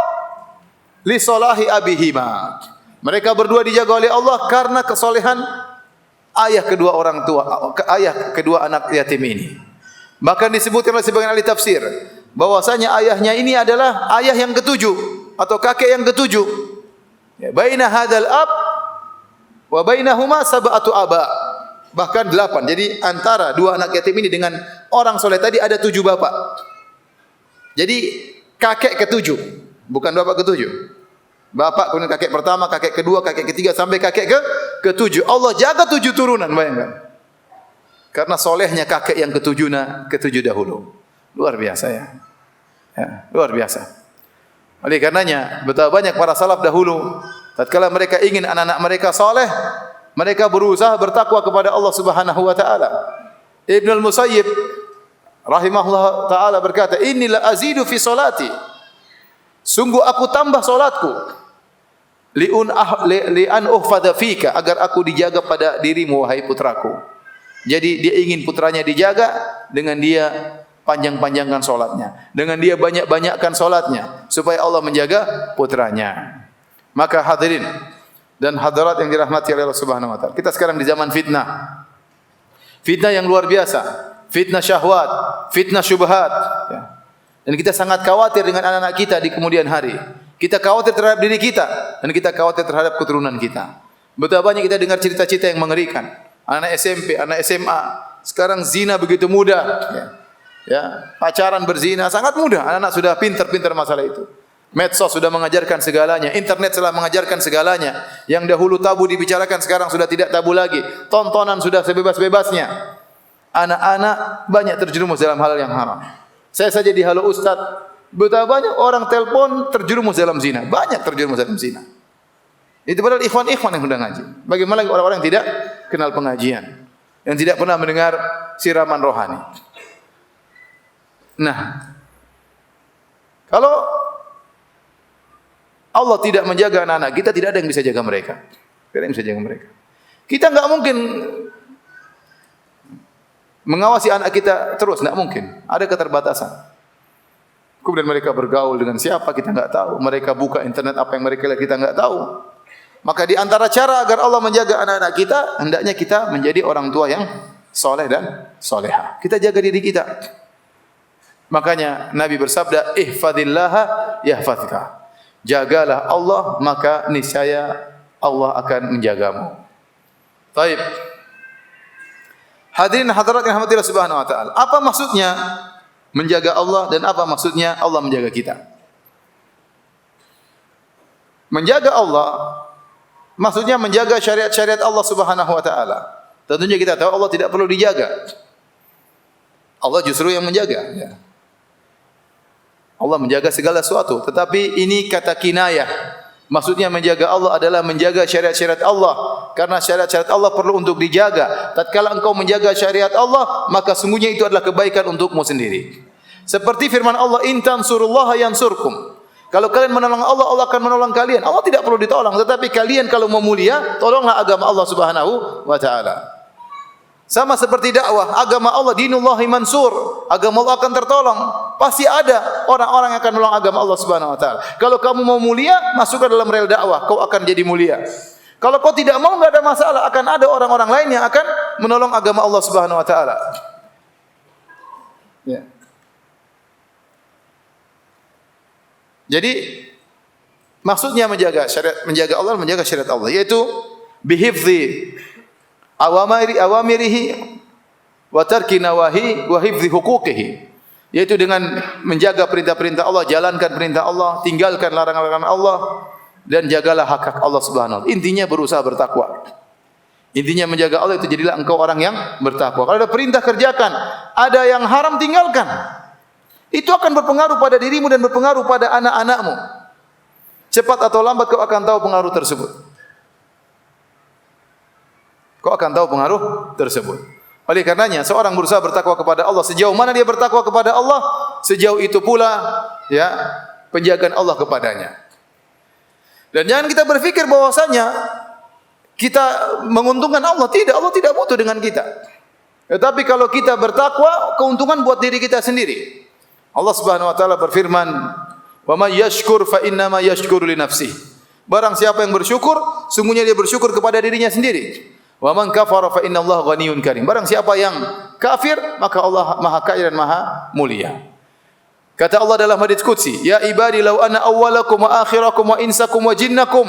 li salahi abihima. Mereka berdua dijaga oleh Allah karena kesolehan ayah kedua orang tua, ayah kedua anak yatim ini. Bahkan disebutkan oleh sebagian ahli tafsir bahwasanya ayahnya ini adalah ayah yang ketujuh atau kakek yang ketujuh. Baina hadzal ab wa bainahuma sab'atu aba. Bahkan 8. Jadi antara dua anak yatim ini dengan orang soleh tadi ada 7 bapak. Jadi kakek ke-7, bukan bapak ke-7. Bapak kemudian kakek pertama, kakek kedua, kakek ketiga sampai kakek ke-7. Allah jaga 7 turunan, bayangkan. Karena solehnya kakek yang ke-7 dahulu. Luar biasa ya. Luar biasa. Oleh karenanya betapa banyak para salaf dahulu tatkala mereka ingin anak-anak mereka soleh, mereka berusaha bertakwa kepada Allah Subhanahu wa taala. Ibnu al-Musayyib rahimahullah taala berkata, "Inni la azidu fi salati." Sungguh aku tambah salatku li an uhfadha fika, agar aku dijaga pada dirimu wahai putraku. Jadi dia ingin putranya dijaga dengan dia panjang-panjangkan salatnya, dengan dia banyak-banyakkan salatnya supaya Allah menjaga putranya. Maka hadirin dan hadirat yang dirahmati oleh Allah Subhanahu wa taala. Kita sekarang di zaman fitnah. Fitnah yang luar biasa, fitnah syahwat, fitnah syubhat ya. Dan kita sangat khawatir dengan anak-anak kita di kemudian hari. Kita khawatir terhadap diri kita dan kita khawatir terhadap keturunan kita. Betapa banyak kita dengar cerita-cerita yang mengerikan. Anak SMP, anak SMA, sekarang zina begitu mudah ya. Pacaran berzina sangat mudah. Anak-anak sudah pintar-pintar masalah itu. Medsos sudah mengajarkan segalanya, internet telah mengajarkan segalanya. Yang dahulu tabu dibicarakan sekarang sudah tidak tabu lagi. Tontonan sudah sebebas-bebasnya. Anak-anak banyak terjerumus dalam hal yang haram. Saya saja di Halo Ustaz, betapa banyak orang telpon terjerumus dalam zina. Banyak terjerumus dalam zina. Itu padahal ikhwan-ikhwan yang sudah ngaji. Bagaimana lagi orang-orang yang tidak kenal pengajian, yang tidak pernah mendengar siraman rohani. Nah, kalau Allah tidak menjaga anak-anak kita, tidak ada yang bisa jaga mereka. Tidak ada yang bisa jaga mereka. Kita enggak mungkin mengawasi anak kita terus, enggak mungkin. Ada keterbatasan. Kemudian mereka bergaul dengan siapa kita enggak tahu. Mereka buka internet apa yang mereka lihat kita enggak tahu. Maka di antara cara agar Allah menjaga anak-anak kita, hendaknya kita menjadi orang tua yang soleh dan solehah. Kita jaga diri kita. Makanya Nabi bersabda, "Ihfadillaha yahfazka." Jagalah Allah, maka niscaya Allah akan menjagamu. Baik. Hadirin hadirat yang dirahmati Allah Subhanahu wa taala. Apa maksudnya menjaga Allah dan apa maksudnya Allah menjaga kita? Menjaga Allah maksudnya menjaga syariat-syariat Allah Subhanahu wa taala. Tentunya kita tahu Allah tidak perlu dijaga. Allah justru yang menjaga ya. Allah menjaga segala sesuatu, tetapi ini kata kinayah. Maksudnya menjaga Allah adalah menjaga syariat-syariat Allah, karena syariat-syariat Allah perlu untuk dijaga. Tatkala engkau menjaga syariat Allah, maka sungguhnya itu adalah kebaikan untukmu sendiri. Seperti firman Allah, "In tansurullaha yansurkum." Kalau kalian menolong Allah, Allah akan menolong kalian. Allah tidak perlu ditolong, tetapi kalian kalau mau mulia, tolonglah agama Allah Subhanahu wa taala. Sama seperti dakwah, agama Allah dinullahi mansur, agama Allah akan tertolong. Pasti ada orang-orang yang akan menolong agama Allah Subhanahu wa taala. Kalau kamu mau mulia, masuk ke dalam rel dakwah, kau akan jadi mulia. Kalau kau tidak mau, enggak ada masalah, akan ada orang-orang lain yang akan menolong agama Allah Subhanahu wa taala. Ya. Jadi maksudnya menjaga syariat, menjaga Allah, menjaga syariat Allah, yaitu bihifzi awamirihi wa tarki nawahi wa hifzi huquqihi, yaitu dengan menjaga perintah-perintah Allah, jalankan perintah Allah, tinggalkan larangan-larangan Allah, dan jagalah hak-hak Allah Subhanahu wa taala. Intinya berusaha bertakwa. Intinya menjaga Allah itu jadilah engkau orang yang bertakwa. Kalau ada perintah kerjakan, ada yang haram tinggalkan. Itu akan berpengaruh pada dirimu dan berpengaruh pada anak-anakmu. Cepat atau lambat kau akan tahu pengaruh tersebut. Kau akan tahu pengaruh tersebut. Oleh karenanya seorang berusaha bertakwa kepada Allah. Sejauh mana dia bertakwa kepada Allah, sejauh itu pula ya penjagaan Allah kepadanya. Dan jangan kita berpikir bahwasanya kita menguntungkan Allah. Tidak, Allah tidak butuh dengan kita. Tetapi kalau kita bertakwa, keuntungan buat diri kita sendiri. Allah Subhanahu wa taala berfirman, "Wa may yashkur fa inna ma yashkuru li nafsihi." Barang siapa yang bersyukur, sungguhnya dia bersyukur kepada dirinya sendiri. Wa man kafara fa inna Allah ghaniyyun karim. Barang siapa yang kafir, maka Allah Maha Kaya dan Maha Mulia. Kata Allah dalam hadits qudsi, "Ya ibadi law anna awwalakum wa akhirakum wa insakum wa jinnakum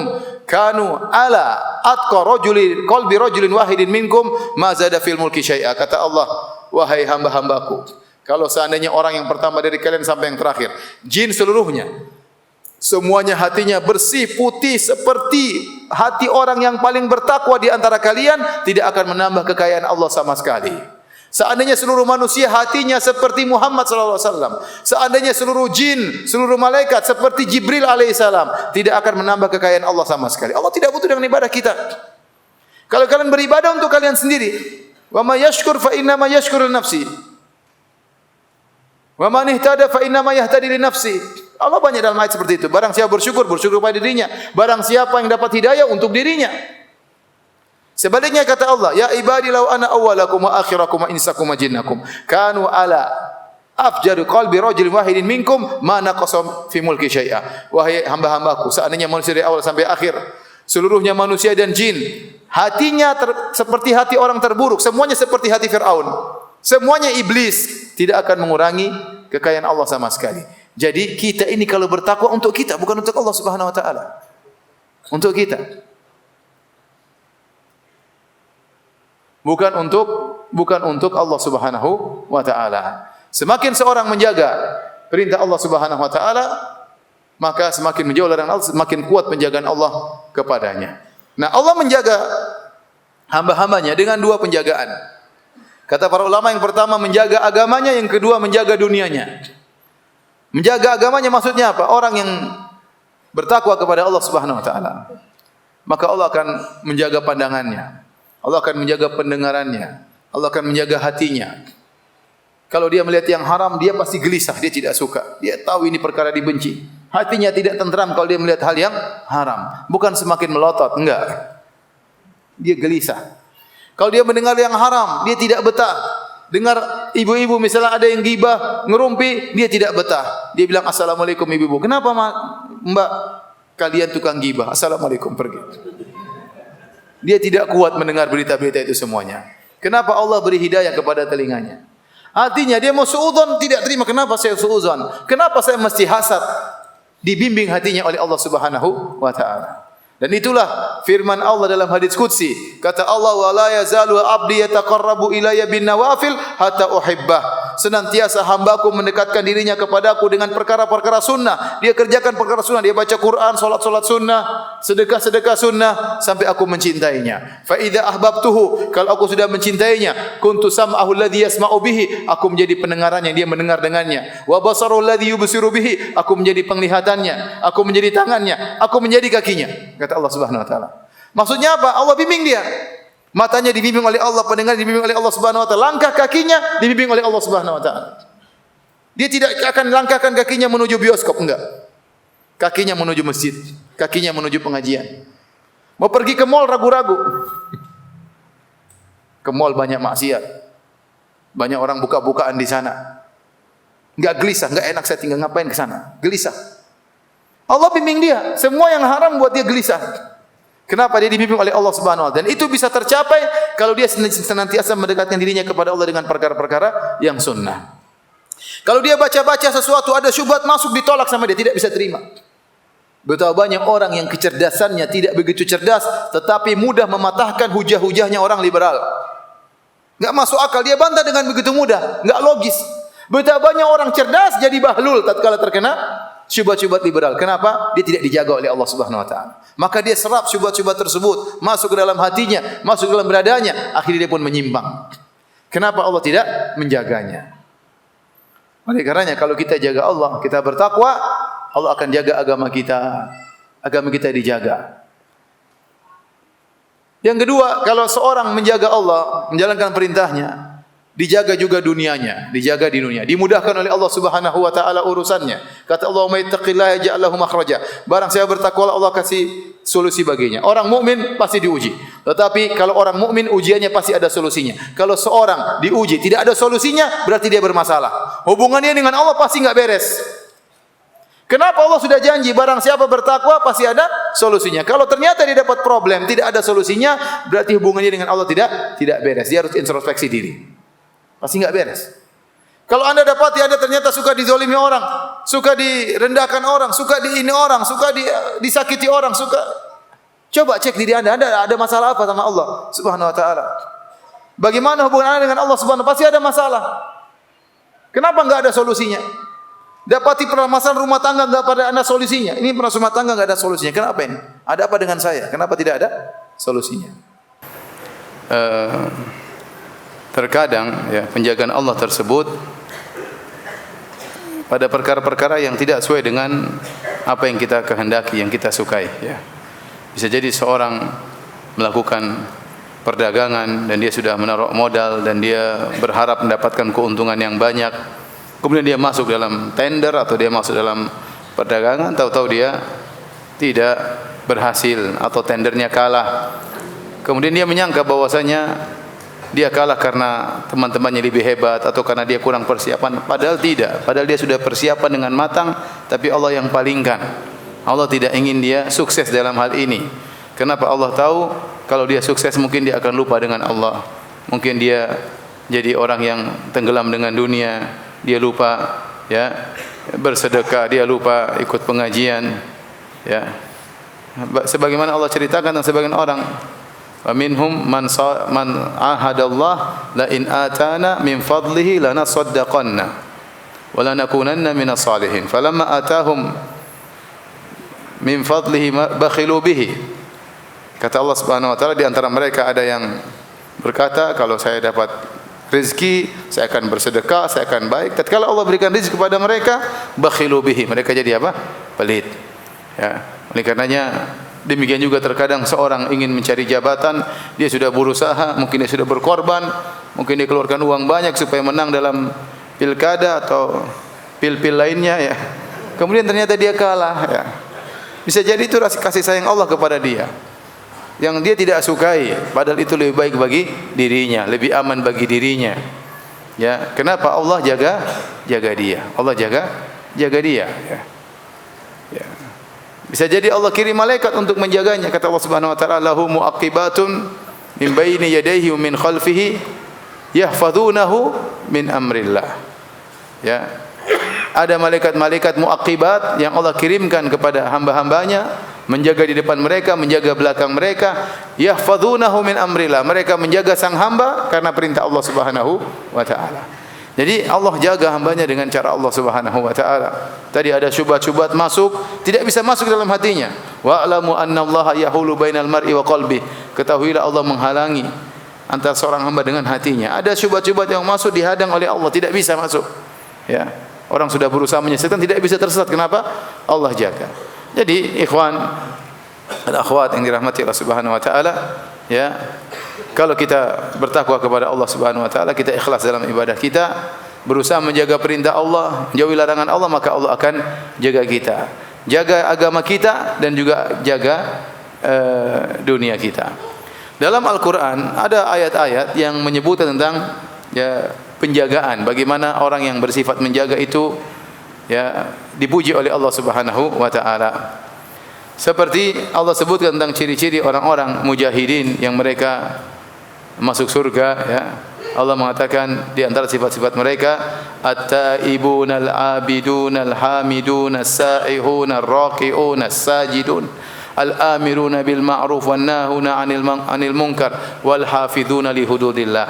kanu ala atqa rajulin qalbi rajulin wahidin minkum ma zada fil mulki syai'a." Kata Allah, "Wahai hamba-hambaku, kalau seandainya orang yang pertama dari kalian sampai yang terakhir, jin seluruhnya, semuanya hatinya bersih, putih seperti hati orang yang paling bertakwa di antara kalian, tidak akan menambah kekayaan Allah sama sekali. Seandainya seluruh manusia hatinya seperti Muhammad sallallahu alaihi wasallam, seandainya seluruh jin, seluruh malaikat seperti Jibril alaihissalam, tidak akan menambah kekayaan Allah sama sekali. Allah tidak butuh dengan ibadah kita. Kalau kalian beribadah untuk kalian sendiri, wa may yashkur fa inna ma yashkuru li nafsi. Wa man ihtada fa inna ma yahtadi li nafsi. Allah banyak dalam ayat seperti itu. Barang siapa bersyukur, bersyukur pada dirinya. Barang siapa yang dapat hidayah, untuk dirinya. Sebaliknya kata Allah, "Ya ibadi law ana awwalakum wa akhirakum wa insakum wa jinnakum kanu ala afjari qalbi rajulin wahidin minkum ma naqasa fi mulki syai'a." Wahai hamba-hambaku, seandainya manusia dari awal sampai akhir, seluruhnya manusia dan jin, hatinya seperti hati orang terburuk, semuanya seperti hati Firaun, semuanya iblis, tidak akan mengurangi kekayaan Allah sama sekali. Jadi kita ini kalau bertakwa untuk kita, bukan untuk Allah Subhanahu wa taala. Untuk kita. Bukan untuk Allah Subhanahu wa taala. Semakin seorang menjaga perintah Allah Subhanahu wa taala, maka semakin menjauh larangan Allah, semakin kuat penjagaan Allah kepadanya. Nah, Allah menjaga hamba-hambanya dengan dua penjagaan. Kata para ulama, yang pertama menjaga agamanya, yang kedua menjaga dunianya. Menjaga agamanya maksudnya apa? Orang yang bertakwa kepada Allah Subhanahu wa taala, maka Allah akan menjaga pandangannya. Allah akan menjaga pendengarannya. Allah akan menjaga hatinya. Kalau dia melihat yang haram, dia pasti gelisah, dia tidak suka. Dia tahu ini perkara dibenci. Hatinya tidak tentram kalau dia melihat hal yang haram. Bukan semakin melotot, enggak. Dia gelisah. Kalau dia mendengar yang haram, dia tidak betah. Dengar ibu-ibu misalnya ada yang gibah, ngerumpi, dia tidak betah. Dia bilang, "Assalamualaikum ibu-ibu." "Kenapa mbak kalian tukang gibah?" "Assalamualaikum," pergi. Dia tidak kuat mendengar berita-berita itu semuanya. Kenapa Allah beri hidayah kepada telinganya? Hatinya dia mau suudzon, tidak terima. Kenapa saya suudzon? Kenapa saya mesti hasad? Dibimbing hatinya oleh Allah Subhanahu wa taala. Dan itulah firman Allah dalam hadits qudsi. Kata Allah, "Wa la yazalu 'abdi yataqarrabu ilayya bin nawafil hatta uhibbah." Senantiasa hambaku mendekatkan dirinya kepadaku dengan perkara-perkara sunnah. Dia kerjakan perkara sunnah, dia baca Quran, salat-salat sunnah, sedekah-sedekah sunnah sampai aku mencintainya. Fa idza ahbabtuhu, kalau aku sudah mencintainya, kuntu sam'ahu alladhi yasma'u bihi, aku menjadi pendengarannya, dia mendengar dengannya. Wa basaruhu alladhi yubsiru bihi, aku menjadi penglihatannya, aku menjadi tangannya, aku menjadi kakinya. Kata Allah Subhanahu wa taala. Maksudnya apa? Allah bimbing dia. Matanya dibimbing oleh Allah, pendengar dibimbing oleh Allah Subhanahu wa taala, langkah kakinya dibimbing oleh Allah Subhanahu wa taala. Dia tidak akan langkahkan kakinya menuju bioskop, enggak. Kakinya menuju masjid, kakinya menuju pengajian. Mau pergi ke mall ragu-ragu. Ke mall banyak maksiat. Banyak orang buka-bukaan di sana. Enggak gelisah, enggak enak saya tinggal ngapain ke sana. Gelisah. Allah bimbing dia. Semua yang haram buat dia gelisah. Kenapa? Dia dibimbing oleh Allah Subhanahu wa taala. Dan itu bisa tercapai kalau dia senantiasa mendekatkan dirinya kepada Allah dengan perkara-perkara yang sunnah. Kalau dia baca-baca sesuatu ada syubhat masuk ditolak sama dia, tidak bisa terima. Betapa banyak orang yang kecerdasannya tidak begitu cerdas tetapi mudah mematahkan hujah-hujahnya orang liberal. Enggak masuk akal, dia bantah dengan begitu mudah, enggak logis. Betapa banyak orang cerdas jadi bahlul tatkala terkena syubhat-syubhat liberal. Kenapa? Dia tidak dijaga oleh Allah Subhanahu wa taala. Maka dia serap syubhat-syubhat tersebut, masuk ke dalam hatinya, masuk ke dalam beradanya, akhirnya dia pun menyimpang. Kenapa Allah tidak menjaganya? Oleh karenanya kalau kita jaga Allah, kita bertakwa, Allah akan jaga agama kita. Agama kita dijaga. Yang kedua, kalau seorang menjaga Allah, menjalankan perintahnya, dijaga juga dunianya, dijaga di dunia. Dimudahkan oleh Allah Subhanahu wa taala urusannya. Kata Allah, "May yattaqillaha yaj'al lahu makhraja." Barang siapa bertakwa, Allah kasih solusi baginya. Orang mukmin pasti diuji. Tetapi kalau orang mukmin ujiannya pasti ada solusinya. Kalau seorang diuji tidak ada solusinya, berarti dia bermasalah. Hubungannya dengan Allah pasti enggak beres. Kenapa Allah sudah janji barang siapa bertakwa pasti ada solusinya. Kalau ternyata dia dapat problem, tidak ada solusinya, berarti hubungannya dengan Allah tidak beres. Dia harus introspeksi diri. Pasti enggak beres. Kalau Anda dapati Anda ternyata suka dizalimi orang, suka direndahkan orang, suka diini orang, suka disakiti orang, coba cek diri Anda ada masalah apa sama Allah Subhanahu wa taala? Bagaimana hubungan Anda dengan Allah Subhanahu wa taala? Pasti ada masalah. Kenapa enggak ada solusinya? Dapati permasalahan rumah tangga enggak pada Anda solusinya. Ini permasalahan rumah tangga enggak ada solusinya. Kenapa ini? Ada apa dengan saya? Kenapa tidak ada solusinya? Terkadang ya penjagaan Allah tersebut pada perkara-perkara yang tidak sesuai dengan apa yang kita kehendaki, yang kita sukai ya. Bisa jadi seorang melakukan perdagangan dan dia sudah menaruh modal dan dia berharap mendapatkan keuntungan yang banyak. Kemudian dia masuk dalam tender atau dia masuk dalam perdagangan, tahu-tahu dia tidak berhasil atau tendernya kalah. Kemudian dia menyangka bahwasanya dia kalah karena teman-temannya lebih hebat atau karena dia kurang persiapan. Padahal tidak. Padahal dia sudah persiapan dengan matang, tapi Allah yang palingkan. Allah tidak ingin dia sukses dalam hal ini. Kenapa? Allah tahu kalau dia sukses mungkin dia akan lupa dengan Allah. Mungkin dia jadi orang yang tenggelam dengan dunia. Dia lupa ya bersedekah, dia lupa ikut pengajian ya. Sebagaimana Allah ceritakan tentang sebagian orang, wa minhum man ahadallah la in atana min fadlihi lanasaddaqanna wa lanakunanna minas salihin falamma atahum min fadlihi bakhilu bihi. Kata Allah Subhanahu wa taala, di antara mereka ada yang berkata, kalau saya dapat rezeki, saya akan bersedekah, saya akan baik. Tatkala Allah berikan rezeki kepada mereka, bakhilu bihi, mereka jadi apa? Pelit. Ya. Oleh karenanya demikian juga terkadang seorang ingin mencari jabatan, dia sudah berusaha, mungkin dia sudah berkorban, mungkin dia keluarkan uang banyak supaya menang dalam pilkada atau pil-pil lainnya ya. Kemudian ternyata dia kalah ya. Bisa jadi itu kasih sayang Allah kepada dia yang dia tidak sukai, padahal itu lebih baik bagi dirinya, lebih aman bagi dirinya. Ya, kenapa Allah jaga dia? Allah jaga dia ya. Ya. Bisa jadi Allah kirim malaikat untuk menjaganya. Kata Allah Subhanahu wa taala, lahu muaqibatun min baini yadayhi wa min khalfihi yahfazunahu min amrillah. Ya. Ada malaikat-malaikat muaqibat yang Allah kirimkan kepada hamba-hambanya, menjaga di depan mereka, menjaga belakang mereka. Yahfazunahu min amrillah, mereka menjaga sang hamba karena perintah Allah Subhanahu wa taala. Jadi Allah jaga hambanya dengan cara Allah Subhanahu wa taala. Tadi ada syubhat-syubhat masuk, tidak bisa masuk dalam hatinya. Wa alamu annallaha yahulu bainal mar'i wa qalbi. Ketahuilah Allah menghalangi antara seorang hamba dengan hatinya. Ada syubhat-syubhat yang masuk dihadang oleh Allah, tidak bisa masuk. Ya. Orang sudah berusaha menyesatkan, tidak bisa tersesat. Kenapa? Allah jaga. Jadi ikhwan dan akhwat yang dirahmati Allah Subhanahu wa taala, ya. Kalau kita bertakwa kepada Allah Subhanahu wa taala, kita ikhlas dalam ibadah kita, berusaha menjaga perintah Allah, menjauhi larangan Allah, maka Allah akan jaga kita. Jaga agama kita dan juga jaga dunia kita. Dalam Al-Quran ada ayat-ayat yang menyebutkan tentang ya penjagaan. Bagaimana orang yang bersifat menjaga itu ya dipuji oleh Allah Subhanahu wa taala. Seperti Allah sebutkan tentang ciri-ciri orang-orang mujahidin yang mereka masuk surga ya. Allah mengatakan di antara sifat-sifat mereka at-taibuna al-abiduna al-hamiduna as-sa'ihuna ar-raqi'una as-sajidun al-amiruna bil ma'ruf wan nahuna 'anil munkar wal hafizuna li hududillah.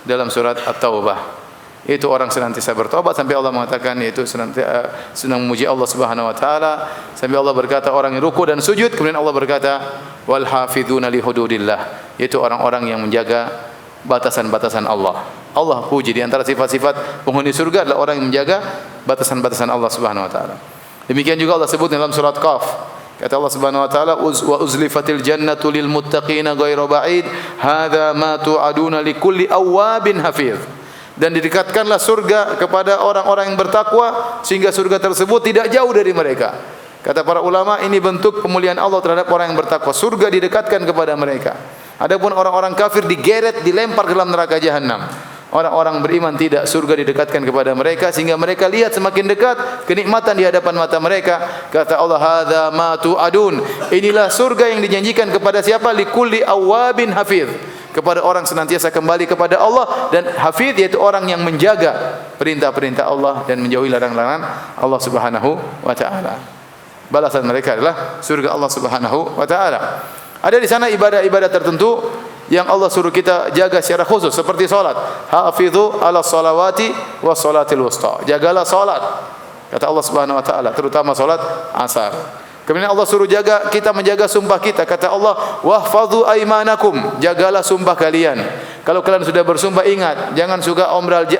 Dalam surat At-Taubah. Itu orang senantiasa bertobat sampai Allah mengatakan yaitu senantiasa senang memuji Allah Subhanahu wa taala sampai Allah berkata orang yang ruku dan sujud, kemudian Allah berkata wal hafizuna li hududillah, yaitu orang-orang yang menjaga batasan-batasan Allah. Allah puji di antara sifat-sifat penghuni surga adalah orang yang menjaga batasan-batasan Allah Subhanahu wa taala. Demikian juga Allah sebut dalam surat Qaf. Kata Allah Subhanahu wa taala wa uzlifatil jannatu lil muttaqina ghairu ba'id hadza ma tu'aduna likulli awwabin hafiz. Dan didekatkanlah surga kepada orang-orang yang bertakwa sehingga surga tersebut tidak jauh dari mereka. Kata para ulama ini bentuk pemuliaan Allah terhadap orang yang bertakwa. Surga didekatkan kepada mereka. Adapun orang-orang kafir digeret, dilempar ke dalam neraka jahanam. Orang-orang beriman tidak, surga didekatkan kepada mereka sehingga mereka lihat semakin dekat kenikmatan di hadapan mata mereka. Kata Allah, hadza ma tu'adun. Inilah surga yang dijanjikan kepada siapa? Likulli awwabin hafiz. Kepada orang senantiasa kembali kepada Allah, dan hafiz yaitu orang yang menjaga perintah-perintah Allah dan menjauhi larangan-larangan Allah Subhanahu wa taala. Balasan mereka adalah surga Allah Subhanahu wa taala. Ada di sana ibadah-ibadah tertentu yang Allah suruh kita jaga secara khusus seperti salat. Hafizu 'ala sholawati was sholatil wusta. Jagalah salat. Kata Allah Subhanahu wa taala, terutama salat asar. Kemudian Allah suruh kita menjaga sumpah kita. Kata Allah, wahfadhu aimanakum, jagalah sumpah kalian. Kalau kalian sudah bersumpah, ingat, jangan suka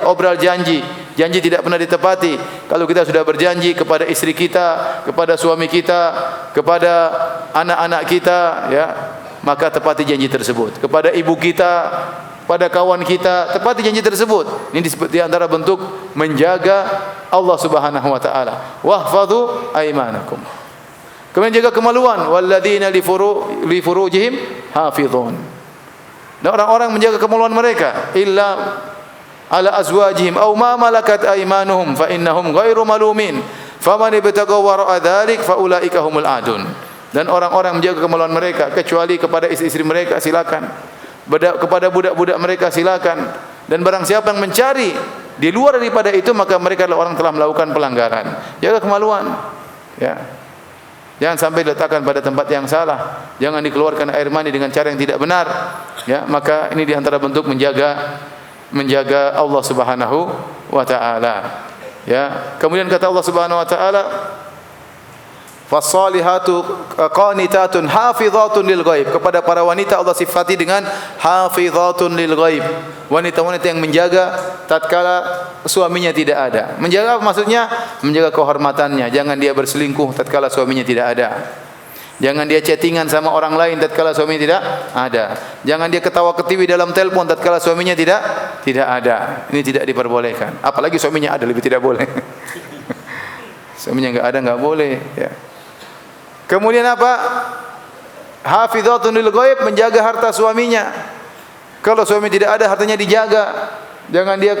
obral janji. Janji tidak pernah ditepati. Kalau kita sudah berjanji kepada istri kita, kepada suami kita, kepada anak-anak kita, ya, maka tepati janji tersebut. Kepada ibu kita, pada kawan kita, tepati janji tersebut. Ini di antara bentuk menjaga Allah Subhanahu wa taala. Wahfadhu aimanakum. Kemudian jaga kemaluan, walladzina li furujihim hafizun. Dan orang-orang menjaga kemaluan mereka illa ala azwajihim aw ma malakat aymanuhum fa innahum ghairu malumin. Faman ibtagha wara'a dzalik fa ulaika humul adun. Dan orang-orang menjaga kemaluan mereka kecuali kepada istri-istri mereka silakan. Kepada budak-budak mereka silakan. Dan barang siapa yang mencari di luar daripada itu maka mereka adalah orang telah melakukan pelanggaran. Jaga kemaluan. Ya. Jangan sampai diletakkan pada tempat yang salah. Jangan dikeluarkan air mani dengan cara yang tidak benar. Ya, maka ini di antara bentuk menjaga Allah Subhanahu wa taala. Ya. Kemudian kata Allah Subhanahu wa taala, "Fas-salihatu qanitatun hafizatun lil ghaib." Kepada para wanita Allah sifati dengan hafizatun lil ghaib. Wanita-wanita yang menjaga tatkala suaminya tidak ada. Menjaga maksudnya menjaga kehormatannya. Jangan dia berselingkuh tatkala suaminya tidak ada. Jangan dia chattingan sama orang lain tatkala suaminya tidak ada. Jangan dia ketawa-ketiwi dalam telepon tatkala suaminya tidak ada. Ini tidak diperbolehkan. Apalagi suaminya ada, lebih tidak boleh. Suaminya enggak ada, enggak boleh, ya. Kemudian apa? Hafizatun lil ghaib, menjaga harta suaminya. Kalau suami tidak ada, hartanya dijaga. Jangan dia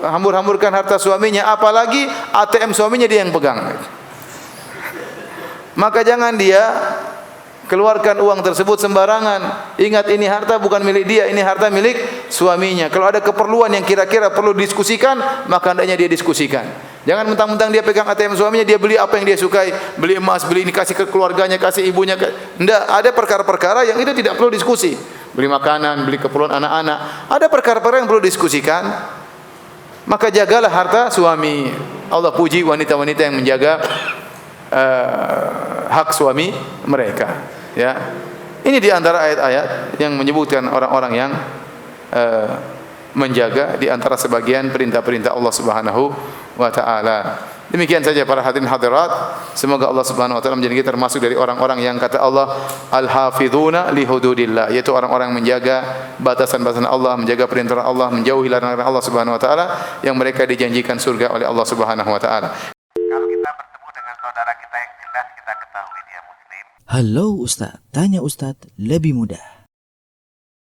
hambur-hamburkan harta suaminya, apalagi ATM suaminya dia yang pegang. Maka jangan dia keluarkan uang tersebut sembarangan. Ingat, ini harta bukan milik dia, ini harta milik suaminya. Kalau ada keperluan yang kira-kira perlu diskusikan, maka hendaknya dia diskusikan. Jangan mentang-mentang dia pegang ATM suaminya, dia beli apa yang dia sukai, beli emas, beli ini, kasih ke keluarganya, kasih ibunya. Tidak, ada perkara-perkara yang itu tidak perlu diskusi. Beli makanan, beli keperluan anak-anak. Ada perkara-perkara yang perlu diskusikan. Maka jagalah harta suami. Allah puji wanita-wanita yang menjaga hak suami mereka. Ya, ini di antara ayat-ayat yang menyebutkan orang-orang yang menjaga di antara sebagian perintah-perintah Allah Subhanahu wa taala. Demikian saja para hadirin hadirat. Semoga Allah Subhanahu wa taala menjadikan kita termasuk dari orang-orang yang kata Allah al-hafizuna li hududillah, yaitu orang-orang menjaga batasan-batasan Allah, menjaga perintah Allah, menjauhi larangan Allah Subhanahu wa taala, yang mereka dijanjikan surga oleh Allah Subhanahu wa taala. Kalau kita bertemu dengan saudara kita yang jelas kita ketahui dia muslim. Halo Ustaz, tanya Ustaz lebih mudah.